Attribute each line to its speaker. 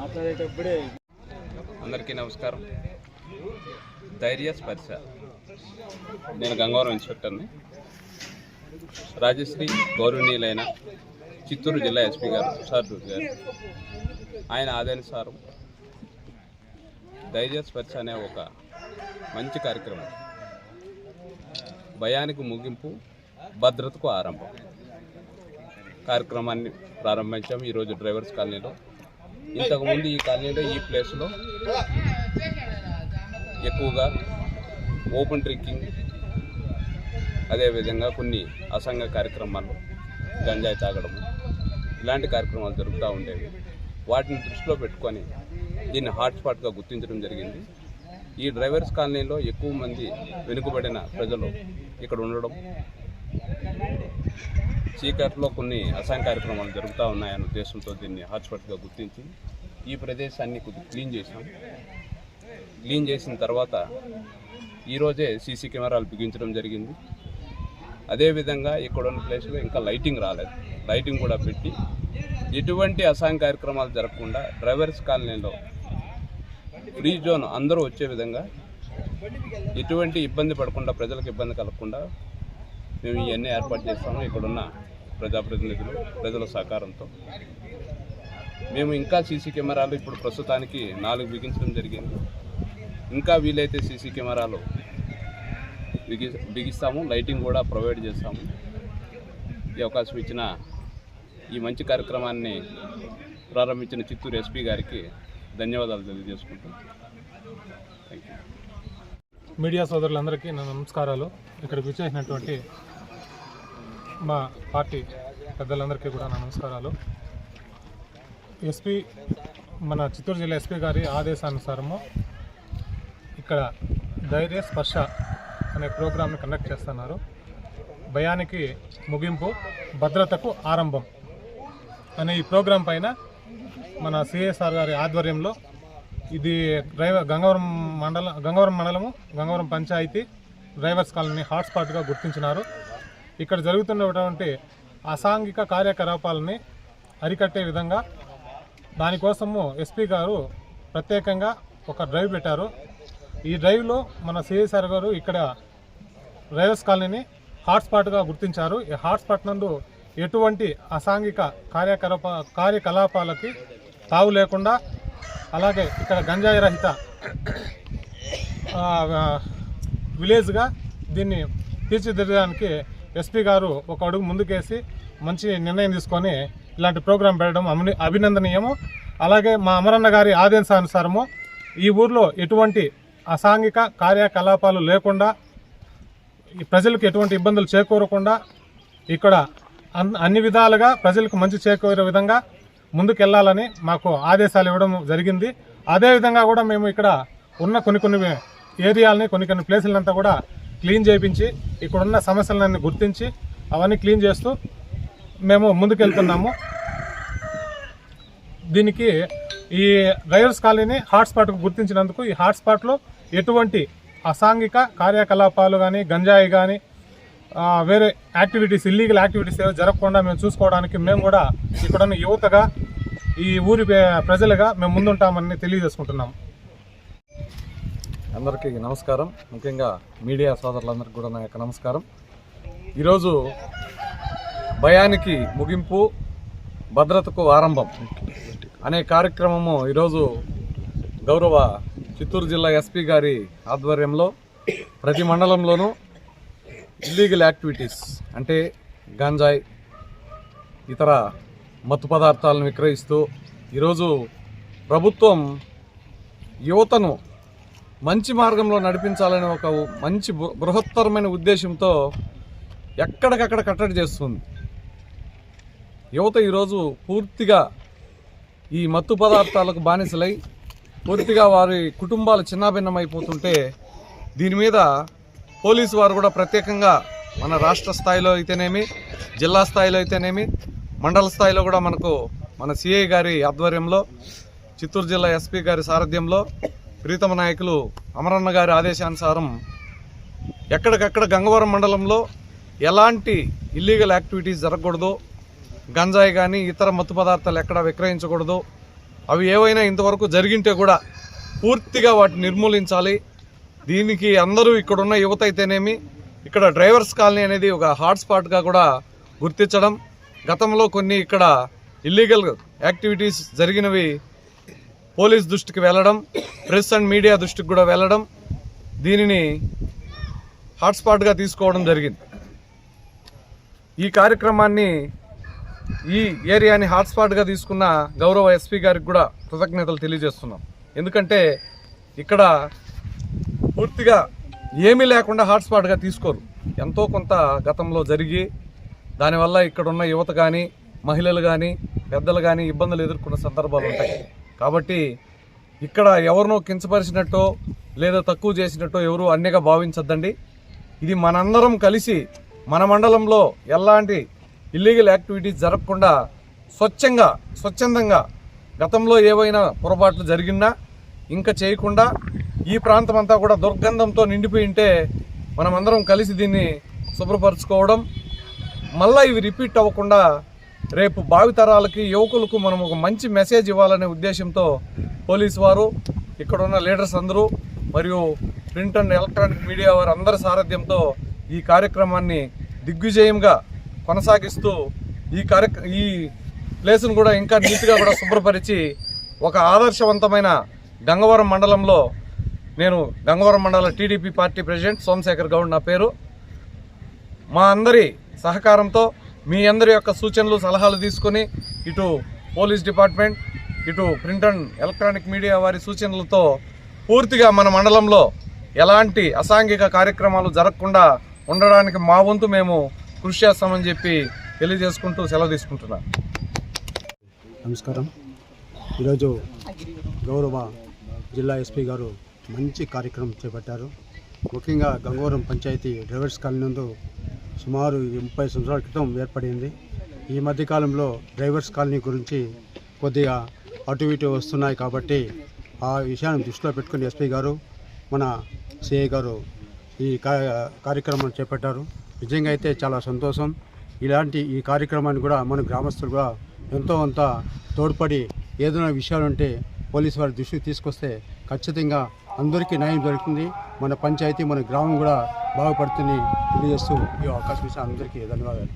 Speaker 1: మాట్లాడేటప్పుడే అందరికీ నమస్కారం. ధైర్య స్పర్శ. నేను గంగవరం ఇన్స్పెక్టర్ని. రాజశ్రీ గౌరవనీయులైన చిత్తూరు జిల్లా ఎస్పీ గారు సార్ గారు ఆయన ఆదేశానుసారం ధైర్య స్పర్శ అనే ఒక మంచి కార్యక్రమం, భయానికి ముగింపు భద్రతకు ఆరంభం కార్యక్రమాన్ని ప్రారంభించాము ఈరోజు డ్రైవర్స్ కాలనీలో. ఇంతకుముందు ఈ కాలనీలో ఈ ప్లేస్లో ఎక్కువగా ఓపెన్ డ్రింకింగ్, అదేవిధంగా కొన్ని అసంఘ కార్యక్రమాలు, గంజాయి తాగడము, ఇలాంటి కార్యక్రమాలు జరుగుతూ ఉండేవి. వాటిని దృష్టిలో పెట్టుకొని దీన్ని హాట్స్పాట్గా గుర్తించడం జరిగింది. ఈ డ్రైవర్స్ కాలనీలో ఎక్కువ మంది వెనుకబడిన ప్రజలు ఇక్కడ ఉండడం, చీకట్లో కొన్ని అసంఘ కార్యక్రమాలు జరుగుతూ ఉన్నాయనే ఉద్దేశంతో దీన్ని హాట్స్పాట్గా గుర్తించి ఈ ప్రదేశాన్ని కొద్దిగా క్లీన్ చేసాం. క్లీన్ చేసిన తర్వాత ఈరోజే సీసీ కెమెరాలు బిగించడం జరిగింది. అదేవిధంగా ఇక్కడ ఉన్న ప్లేస్లో ఇంకా లైటింగ్ రాలేదు, లైటింగ్ కూడా పెట్టి ఎటువంటి అసంఘ కార్యక్రమాలు జరగకుండా డ్రైవర్స్ కాలనీలో ఫ్రీ జోన్ అందరూ వచ్చే విధంగా, ఎటువంటి ఇబ్బంది పడకుండా, ప్రజలకు ఇబ్బంది కలగకుండా మేము ఇవన్నీ ఏర్పాటు చేస్తాము. ఇక్కడున్న ప్రజాప్రతినిధులు, ప్రజల సహకారంతో మేము ఇంకా సీసీ కెమెరాలు ఇప్పుడు ప్రస్తుతానికి 4 బిగించడం జరిగింది. ఇంకా వీలైతే సీసీ కెమెరాలు బిగిస్తాము, లైటింగ్ కూడా ప్రొవైడ్ చేస్తాము. ఈ అవకాశం ఇచ్చిన ఈ మంచి కార్యక్రమాన్ని ప్రారంభించిన చిత్తూరు ఎస్పీ గారికి ధన్యవాదాలు తెలియజేసుకుంటాం. Thank you.
Speaker 2: మీడియా సోదరులందరికీ నా నమస్కారాలు. ఇక్కడికి విచ్చేసినటువంటి మా పార్టీ పెద్దలందరికీ కూడా నా నమస్కారాలు. ఎస్పీ, మన చిత్తూరు జిల్లా ఎస్పీ గారి ఆదేశానుసారము ఇక్కడ ధైర్య స్పర్శ అనే ప్రోగ్రామ్ని కండక్ట్ చేస్తున్నారు. భయానికి ముగింపు భద్రతకు ఆరంభం అనే ఈ ప్రోగ్రాం పైన మన సిఎస్ఆర్ గారి ఆధ్వర్యంలో ఇది గంగవరం మండలము గంగవరం పంచాయతీ డ్రైవర్స్ కాలనీ హాట్స్పాట్గా గుర్తించినారు. ఇక్కడ జరుగుతున్నటువంటి అసాంఘిక కార్యకలాపాలని అరికట్టే విధంగా దానికోసము ఎస్పీ గారు ప్రత్యేకంగా ఒక డ్రైవ్ పెట్టారు. ఈ డ్రైవ్లో మన సిఎస్ఆర్ గారు ఇక్కడ డ్రైవర్స్ కాలనీని హాట్స్పాట్గా గుర్తించారు. ఈ హాట్స్పాట్ నందు ఎటువంటి అసాంఘిక కార్యకలాపాలకి తావు లేకుండా, అలాగే ఇక్కడ గంజాయి రహిత విలేజ్గా దీన్ని తీర్చిదిద్దడానికి ఎస్పీ గారు ఒక అడుగు ముందుకేసి మంచి నిర్ణయం తీసుకొని ఇలాంటి ప్రోగ్రాం పెట్టడం అభినందనీయము. అలాగే మా అమరన్న గారి ఆదేశానుసారము ఈ ఊర్లో ఎటువంటి అసాంఘిక కార్యకలాపాలు లేకుండా, ప్రజలకు ఎటువంటి ఇబ్బందులు చేకూరకుండా, ఇక్కడ అన్ని విధాలుగా ప్రజలకు మంచి చేకూరే విధంగా ముందుకెళ్లాలని మాకు ఆదేశాలు ఇవ్వడం జరిగింది. అదేవిధంగా కూడా మేము ఇక్కడ ఉన్న కొన్ని ఏరియాలని, కొన్ని ప్లేసులంతా కూడా క్లీన్ చేయించి ఇక్కడున్న సమస్యలన్నీ గుర్తించి అవన్నీ క్లీన్ చేస్తూ మేము ముందుకెళ్తున్నాము. దీనికి ఈ డ్రైవర్స్ కాలనీని హాట్స్పాట్కు గుర్తించినందుకు ఈ హాట్స్పాట్లో ఎటువంటి అసాంఘిక కార్యకలాపాలు కానీ, గంజాయి కానీ, వేరే యాక్టివిటీస్, ఇల్లీగల్ యాక్టివిటీస్ ఏవో జరగకుండా మేము చూసుకోవడానికి మేము కూడా ఇక్కడున్న యువతగా, ఈ ఊరి ప్రజలుగా మేము ముందుంటామని తెలియజేసుకుంటున్నాము.
Speaker 3: అందరికీ నమస్కారం. ముఖ్యంగా మీడియా సోదరులందరికీ కూడా నా యొక్క నమస్కారం. ఈరోజు భయానికి ముగింపు భద్రతకు ఆరంభం అనే కార్యక్రమము ఈరోజు గౌరవ చిత్తూరు జిల్లా ఎస్పీ గారి ఆధ్వర్యంలో ప్రతి మండలంలోనూ ఇల్లీగల్ యాక్టివిటీస్ అంటే గంజాయి, ఇతర మత్తు పదార్థాలను విక్రయిస్తూ ఈరోజు ప్రభుత్వం యువతను మంచి మార్గంలో నడిపించాలనే ఒక మంచి బృహత్తరమైన ఉద్దేశంతో ఎక్కడికక్కడ కట్టడి చేస్తుంది. యువత ఈరోజు పూర్తిగా ఈ మత్తు పదార్థాలకు బానిసలై పూర్తిగా వారి కుటుంబాలు చిన్నాభిన్నమైపోతుంటే దీని మీద పోలీసు వారు కూడా ప్రత్యేకంగా మన రాష్ట్ర స్థాయిలో అయితేనేమి, జిల్లా స్థాయిలో అయితేనేమి, మండల స్థాయిలో కూడా మనకు మన సిఐ గారి ఆధ్వర్యంలో, చిత్తూరు జిల్లా ఎస్పీ గారి సారథ్యంలో, ప్రీతమ నాయకులు అమరన్న గారి ఆదేశానుసారం ఎక్కడికక్కడ గంగవరం మండలంలో ఎలాంటి ఇల్లీగల్ యాక్టివిటీస్ జరగకూడదు, గంజాయి కానీ ఇతర మత్తు పదార్థాలు ఎక్కడ విక్రయించకూడదు, అవి ఏవైనా ఇంతవరకు జరిగింటే కూడా పూర్తిగా వాటిని నిర్మూలించాలి. దీనికి అందరూ ఇక్కడున్న యువత అయితేనేమి, ఇక్కడ డ్రైవర్స్ కాలనీ అనేది ఒక హాట్స్పాట్గా కూడా గుర్తించడం, గతంలో కొన్ని ఇక్కడ ఇల్లీగల్ యాక్టివిటీస్ జరిగినవి పోలీస్ దృష్టికి వెళ్ళడం, ప్రెస్ అండ్ మీడియా దృష్టికి కూడా వెళ్ళడం, దీనిని హాట్స్పాట్గా తీసుకోవడం జరిగింది. ఈ కార్యక్రమాన్ని, ఈ ఏరియాని హాట్స్పాట్గా తీసుకున్న గౌరవ ఎస్పీ గారికి కూడా కృతజ్ఞతలు తెలియజేస్తున్నాం. ఎందుకంటే ఇక్కడ పూర్తిగా ఏమీ లేకుండా హాట్స్పాట్గా తీసుకోరు. ఎంతో కొంత గతంలో జరిగి దానివల్ల ఇక్కడున్న యువత కానీ, మహిళలు కానీ, పెద్దలు కానీ ఇబ్బందులు ఎదుర్కొన్న సందర్భాలు ఉంటాయి. కాబట్టి ఇక్కడ ఎవరినో కించపరిచినట్టో లేదా తక్కువ చేసినట్టో ఎవరు అన్యగా భావించద్దండి. ఇది మనందరం కలిసి మన మండలంలో ఎలాంటి ఇల్లీగల్ యాక్టివిటీస్ జరగకుండా స్వచ్ఛందంగా గతంలో ఏవైనా పొరపాట్లు జరిగినా ఇంకా చేయకుండా ఈ ప్రాంతం అంతా కూడా దుర్గంధంతో నిండిపోయి ఉంటే మనమందరం కలిసి దీన్ని శుభ్రపరచుకోవడం, మళ్ళీ ఇవి రిపీట్ అవ్వకుండా రేపు భావితరాలకి, యువకులకు మనం ఒక మంచి మెసేజ్ ఇవ్వాలనే ఉద్దేశంతో పోలీసు వారు, ఇక్కడున్న లీడర్స్ అందరూ మరియు ప్రింట్ అండ్ ఎలక్ట్రానిక్ మీడియా వారు అందరి సారథ్యంతో ఈ కార్యక్రమాన్ని దిగ్విజయంగా కొనసాగిస్తూ ఈ ప్లేస్ను కూడా ఇంకా నీట్గా కూడా శుభ్రపరిచి ఒక ఆదర్శవంతమైన గంగవరం మండలంలో, నేను గంగవరం మండల TDP party president Somashekar Goud నా పేరు, మా అందరి సహకారంతో మీ అందరి యొక్క సూచనలు సలహాలు తీసుకొని ఇటు పోలీస్ డిపార్ట్మెంట్, ఇటు ప్రింట్ అండ్ ఎలక్ట్రానిక్ మీడియా వారి సూచనలతో పూర్తిగా మన మండలంలో ఎలాంటి అసాంఘిక కార్యక్రమాలు జరగకుండా ఉండడానికి మా వంతు మేము కృషి చేస్తామని చెప్పి తెలియజేసుకుంటూ సెలవు తీసుకుంటున్నాను.
Speaker 4: నమస్కారం. ఈరోజు గౌరవ జిల్లా ఎస్పీ గారు మంచి కార్యక్రమం చేపట్టారు. ముఖ్యంగా గంగవరం పంచాయతీ డ్రైవర్స్ కాలనీ నందు సుమారు 30 సంవత్సరాల క్రితం ఏర్పడింది. ఈ మధ్యకాలంలో డ్రైవర్స్ కాలనీ గురించి కొద్దిగా అటు ఇటు వస్తున్నాయి కాబట్టి ఆ విషయాన్ని దృష్టిలో పెట్టుకుని ఎస్పీ గారు, మన సిఐ గారు ఈ కార్యక్రమాన్ని చేపట్టారు. నిజంగా అయితే చాలా సంతోషం. ఇలాంటి ఈ కార్యక్రమాన్ని కూడా మన గ్రామస్తులు కూడా ఎంతో అంత తోడ్పడి ఏదైనా విషయాలు ఉంటే పోలీసు వారి దృష్టికి తీసుకొస్తే ఖచ్చితంగా అందరికీ న్యాయం జరుగుతుంది. మన పంచాయతీ, మన గ్రామం కూడా బాగుపడుతుంది తెలియజేస్తూ ఈ అవకాశం ఇచ్చిన అందరికీ ధన్యవాదాలు.